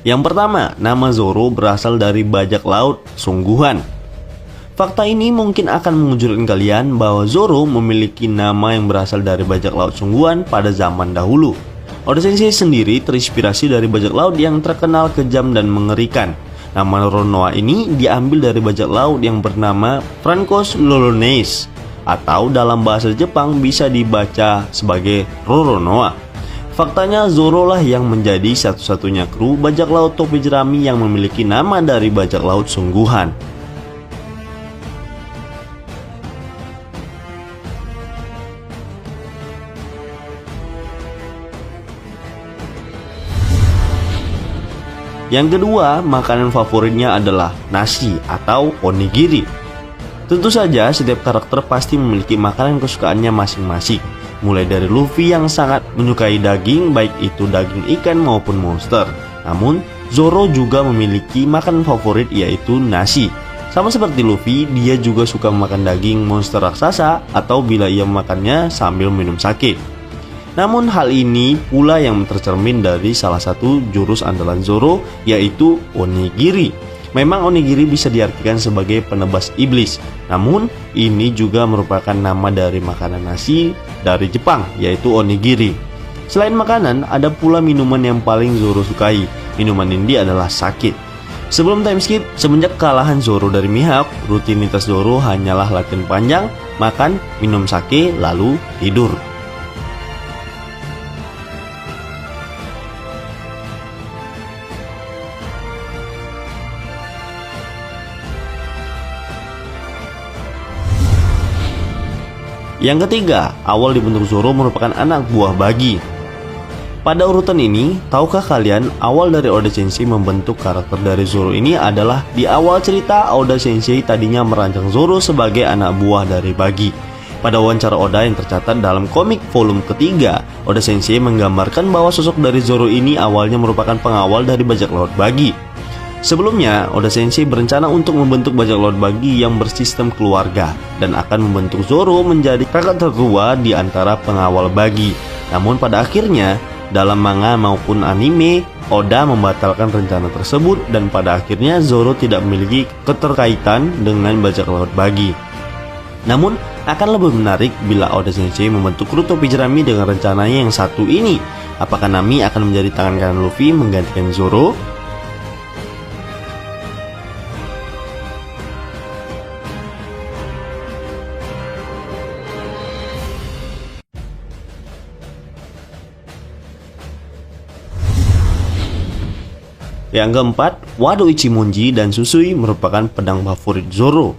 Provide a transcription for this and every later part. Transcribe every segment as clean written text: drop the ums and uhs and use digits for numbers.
Yang pertama, nama Zoro berasal dari bajak laut sungguhan. Fakta ini mungkin akan mengejutkan kalian bahwa Zoro memiliki nama yang berasal dari bajak laut sungguhan pada zaman dahulu. Oda Sensei sendiri terinspirasi dari bajak laut yang terkenal kejam dan mengerikan. Nama Roronoa ini diambil dari bajak laut yang bernama Francos Lolones, atau dalam bahasa Jepang bisa dibaca sebagai Roronoa. Faktanya Zoro lah yang menjadi satu-satunya kru bajak laut topi jerami yang memiliki nama dari bajak laut sungguhan. Yang kedua, makanan favoritnya adalah nasi atau onigiri. Tentu saja setiap karakter pasti memiliki makanan kesukaannya masing-masing. Mulai dari Luffy yang sangat menyukai daging, baik itu daging ikan maupun monster. Namun, Zoro juga memiliki makanan favorit yaitu nasi. Sama seperti Luffy, dia juga suka makan daging monster raksasa atau bila ia memakannya sambil minum sake. Namun hal ini pula yang tercermin dari salah satu jurus andalan Zoro yaitu onigiri. Memang onigiri bisa diartikan sebagai penebas iblis. Namun ini juga merupakan nama dari makanan nasi dari Jepang yaitu onigiri. Selain makanan, ada pula minuman yang paling Zoro sukai. Minuman ini adalah sake. Sebelum time skip, semenjak kekalahan Zoro dari Mihawk, rutinitas Zoro hanyalah latihan panjang, makan, minum sake, lalu tidur. Yang ketiga, awal dibentuk Zoro merupakan anak buah Bagi. Pada urutan ini, tahukah kalian awal dari Oda Sensei membentuk karakter dari Zoro ini adalah di awal cerita Oda Sensei tadinya merancang Zoro sebagai anak buah dari Bagi. Pada wawancara Oda yang tercatat dalam komik volume ketiga, Oda Sensei menggambarkan bahwa sosok dari Zoro ini awalnya merupakan pengawal dari bajak laut Bagi. Sebelumnya, Oda Sensei berencana untuk membentuk bajak laut Bagi yang bersistem keluarga dan akan membentuk Zoro menjadi kakak tertua di antara pengawal Bagi. Namun pada akhirnya, dalam manga maupun anime, Oda membatalkan rencana tersebut dan pada akhirnya Zoro tidak memiliki keterkaitan dengan bajak laut Bagi. Namun, akan lebih menarik bila Oda Sensei membentuk kru topi jerami dengan rencananya yang satu ini. Apakah Nami akan menjadi tangan kanan Luffy menggantikan Zoro? Yang keempat, Wado Ichimonji dan Susui merupakan pedang favorit Zoro.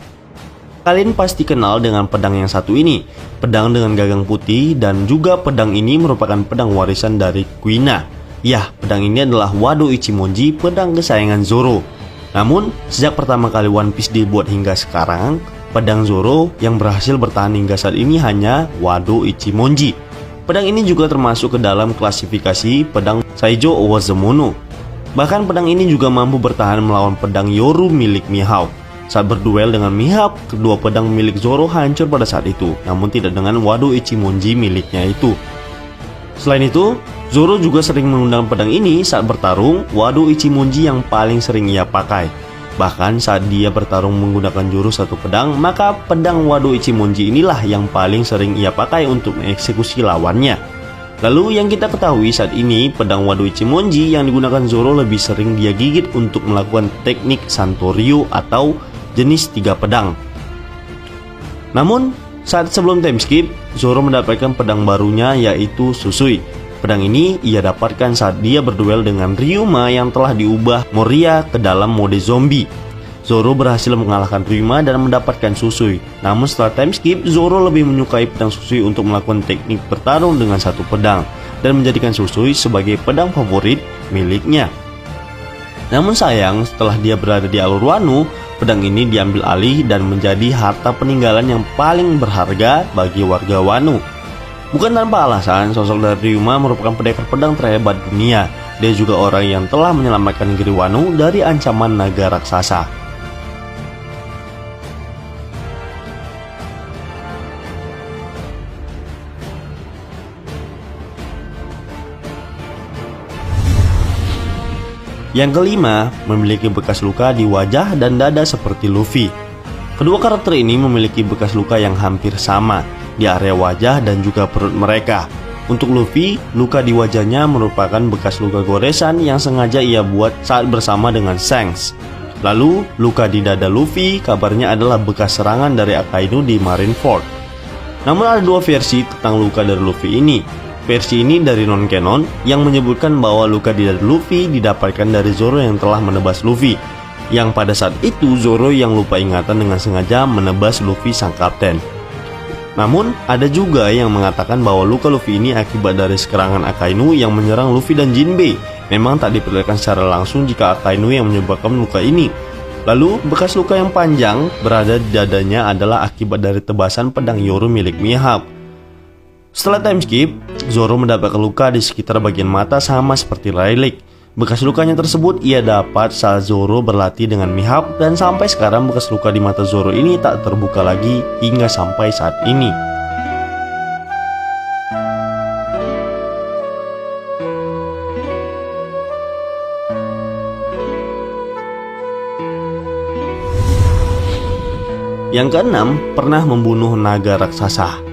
Kalian pasti kenal dengan pedang yang satu ini, pedang dengan gagang putih, dan juga pedang ini merupakan pedang warisan dari Kuina. Yah, pedang ini adalah Wado Ichimonji, pedang kesayangan Zoro. Namun, sejak pertama kali One Piece dibuat hingga sekarang, pedang Zoro yang berhasil bertahan hingga saat ini hanya Wado Ichimonji. Pedang ini juga termasuk ke dalam klasifikasi pedang Saijo Wazamono. Bahkan pedang ini juga mampu bertahan melawan pedang Yoru milik Mihawk. Saat berduel dengan Mihawk, kedua pedang milik Zoro hancur pada saat itu, namun tidak dengan Wado Ichimonji miliknya itu. Selain itu, Zoro juga sering menggunakan pedang ini saat bertarung. Wado Ichimonji yang paling sering ia pakai. Bahkan saat dia bertarung menggunakan jurus satu pedang, maka pedang Wado Ichimonji inilah yang paling sering ia pakai untuk mengeksekusi lawannya. Lalu yang kita ketahui saat ini, pedang Wado Ichimonji yang digunakan Zoro lebih sering dia gigit untuk melakukan teknik Santoryu atau jenis tiga pedang. Namun, saat sebelum time skip, Zoro mendapatkan pedang barunya yaitu Susui. Pedang ini ia dapatkan saat dia berduel dengan Ryuma yang telah diubah Moria ke dalam mode zombie. Zoro berhasil mengalahkan Ryuma dan mendapatkan Susui. Namun setelah time skip, Zoro lebih menyukai pedang Susui untuk melakukan teknik bertarung dengan satu pedang dan menjadikan Susui sebagai pedang favorit miliknya. Namun sayang, setelah dia berada di alur Wano, pedang ini diambil alih dan menjadi harta peninggalan yang paling berharga bagi warga Wano. Bukan tanpa alasan, sosok dari Ryuma merupakan pendekar pedang terhebat dunia. Dia juga orang yang telah menyelamatkan negeri Wano dari ancaman naga raksasa. Yang kelima, memiliki bekas luka di wajah dan dada seperti Luffy. Kedua karakter ini memiliki bekas luka yang hampir sama di area wajah dan juga perut mereka. Untuk Luffy, luka di wajahnya merupakan bekas luka goresan yang sengaja ia buat saat bersama dengan Shanks. Lalu, luka di dada Luffy kabarnya adalah bekas serangan dari Akainu di Marineford. Namun ada dua versi tentang luka dari Luffy ini. Versi ini dari non-canon yang menyebutkan bahwa luka di dada Luffy didapatkan dari Zoro yang telah menebas Luffy. Yang pada saat itu Zoro yang lupa ingatan dengan sengaja menebas Luffy sang kapten. Namun, ada juga yang mengatakan bahwa luka Luffy ini akibat dari serangan Akainu yang menyerang Luffy dan Jinbei. Memang tak diperlihatkan secara langsung jika Akainu yang menyebabkan luka ini. Lalu, bekas luka yang panjang berada di dadanya adalah akibat dari tebasan pedang Yoru milik Mihawk. Setelah time skip, Zoro mendapatkan luka di sekitar bagian mata sama seperti Rayleigh. Bekas lukanya tersebut ia dapat saat Zoro berlatih dengan Mihawk dan sampai sekarang bekas luka di mata Zoro ini tak terbuka lagi hingga sampai saat ini. Yang keenam, pernah membunuh naga raksasa.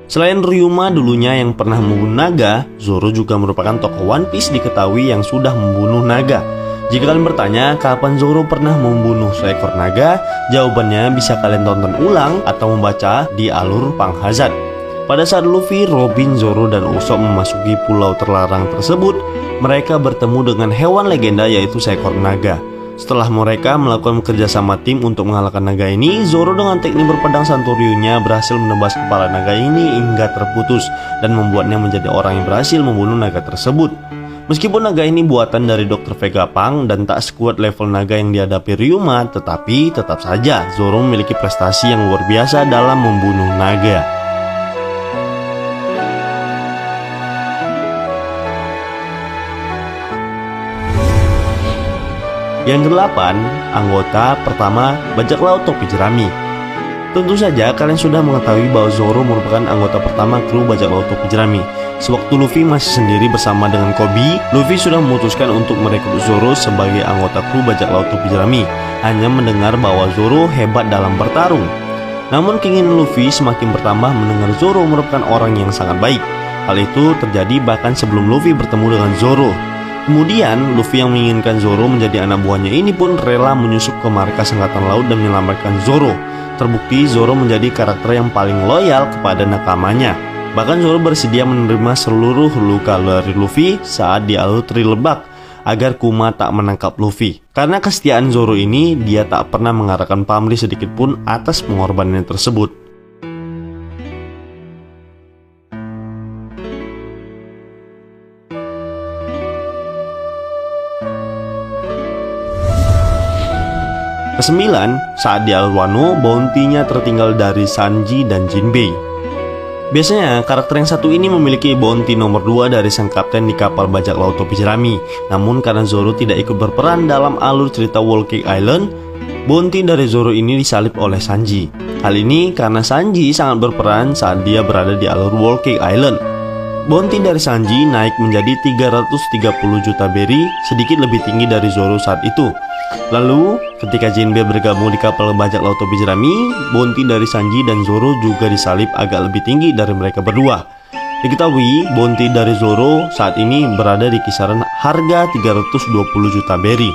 Selain Ryuma dulunya yang pernah membunuh naga, Zoro juga merupakan tokoh One Piece diketahui yang sudah membunuh naga. Jika kalian bertanya kapan Zoro pernah membunuh seekor naga, jawabannya bisa kalian tonton ulang atau membaca di alur Pang Hazard. Pada saat Luffy, Robin, Zoro, dan Usopp memasuki pulau terlarang tersebut, mereka bertemu dengan hewan legenda yaitu seekor naga. Setelah mereka melakukan kerjasama tim untuk mengalahkan naga ini, Zoro dengan teknik berpedang Santoryu-nya berhasil menebas kepala naga ini hingga terputus dan membuatnya menjadi orang yang berhasil membunuh naga tersebut. Meskipun naga ini buatan dari Dr. Vegapunk dan tak sekuat level naga yang dihadapi Ryuma, tetapi tetap saja Zoro memiliki prestasi yang luar biasa dalam membunuh naga. Yang kedelapan, anggota pertama Bajak Laut Topi Jerami. Tentu saja kalian sudah mengetahui bahwa Zoro merupakan anggota pertama kru Bajak Laut Topi Jerami. Sewaktu Luffy masih sendiri bersama dengan Koby, Luffy sudah memutuskan untuk merekrut Zoro sebagai anggota kru Bajak Laut Topi Jerami, hanya mendengar bahwa Zoro hebat dalam bertarung. Namun keinginan Luffy semakin bertambah mendengar Zoro merupakan orang yang sangat baik. Hal itu terjadi bahkan sebelum Luffy bertemu dengan Zoro. Kemudian, Luffy yang menginginkan Zoro menjadi anak buahnya ini pun rela menyusup ke markas Angkatan Laut dan menyelamatkan Zoro. Terbukti Zoro menjadi karakter yang paling loyal kepada nakamanya. Bahkan Zoro bersedia menerima seluruh luka dari Luffy saat di alur Tri Lebak agar Kuma tak menangkap Luffy. Karena kesetiaan Zoro ini, dia tak pernah mengarahkan pamrih sedikit pun atas pengorbanannya tersebut. Kesembilan, saat di alur Wano, bounty-nya tertinggal dari Sanji dan Jinbei. Biasanya, karakter yang satu ini memiliki bounty nomor 2 dari sang kapten di kapal Bajak Laut Topi Jerami. Namun karena Zoro tidak ikut berperan dalam alur cerita Whole Cake Island, bounty dari Zoro ini disalip oleh Sanji. Hal ini karena Sanji sangat berperan saat dia berada di alur Whole Cake Island. Bounty dari Sanji naik menjadi 330 juta berry, sedikit lebih tinggi dari Zoro saat itu. Lalu, ketika Jinbei bergabung di kapal Bajak Laut Topi Jerami, bounty dari Sanji dan Zoro juga disalip agak lebih tinggi dari mereka berdua. Diketahui, bounty dari Zoro saat ini berada di kisaran harga 320 juta berry.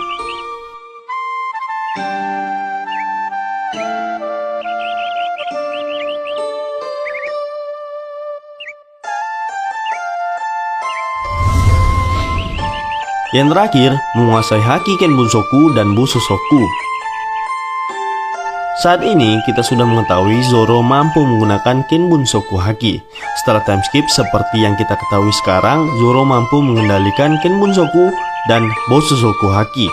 Yang terakhir, menguasai haki Ken Bunsoku dan Busosoku. Saat ini kita sudah mengetahui Zoro mampu menggunakan Ken Bunsoku haki. Setelah time skip seperti yang kita ketahui sekarang, Zoro mampu mengendalikan Ken Bunsoku dan Busosoku haki.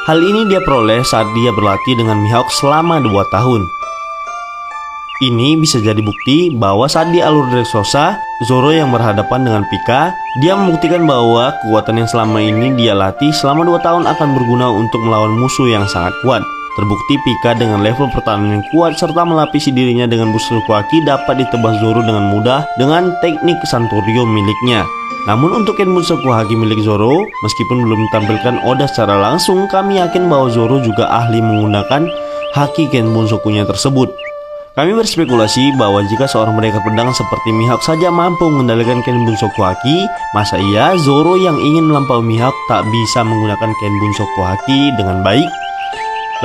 Hal ini dia peroleh saat dia berlatih dengan Mihawk selama 2 tahun. Ini bisa jadi bukti bahwa saat di alur Dressrosa, Zoro yang berhadapan dengan Pika, dia membuktikan bahwa kekuatan yang selama ini dia latih selama 2 tahun akan berguna untuk melawan musuh yang sangat kuat. Terbukti Pika dengan level pertahanan yang kuat serta melapisi dirinya dengan Busoku haki dapat ditebas Zoro dengan mudah dengan teknik Santoryu miliknya. Namun untuk Ken Bunsoku Haki milik Zoro, meskipun belum ditampilkan Oda secara langsung, kami yakin bahwa Zoro juga ahli menggunakan Haki Ken Bunsokunya tersebut. Kami berspekulasi bahwa jika seorang pendekar pedang seperti Mihawk saja mampu mengendalikan Ken Bunsoku Haki, masa iya Zoro yang ingin melampaui Mihawk tak bisa menggunakan Ken Bunsoku Haki dengan baik?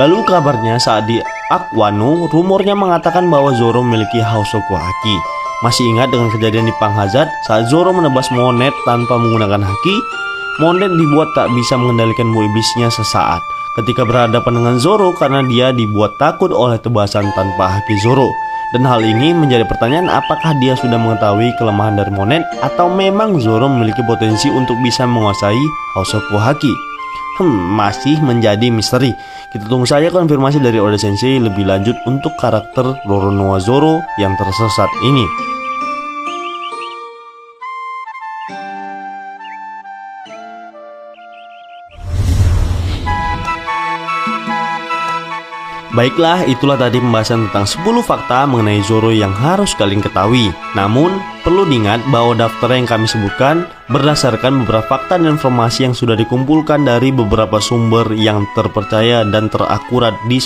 Lalu kabarnya saat di Arc Wano, rumornya mengatakan bahwa Zoro memiliki Hausoku Haki. Masih ingat dengan kejadian di Pang Hazard saat Zoro menebas Monet tanpa menggunakan Haki? Monet dibuat tak bisa mengendalikan buah iblisnya sesaat ketika berhadapan dengan Zoro karena dia dibuat takut oleh tebasan tanpa Haki Zoro. Dan hal ini menjadi pertanyaan, apakah dia sudah mengetahui kelemahan dari Monet atau memang Zoro memiliki potensi untuk bisa menguasai Hausoku Haki? Masih menjadi misteri. Kita tunggu saja konfirmasi dari Oda Sensei lebih lanjut untuk karakter Roronoa Zoro yang tersesat ini. Baiklah, itulah tadi pembahasan tentang 10 fakta mengenai Zoro yang harus kalian ketahui. Namun, perlu diingat bahwa daftar yang kami sebutkan berdasarkan beberapa fakta dan informasi yang sudah dikumpulkan dari beberapa sumber yang terpercaya dan terakurat di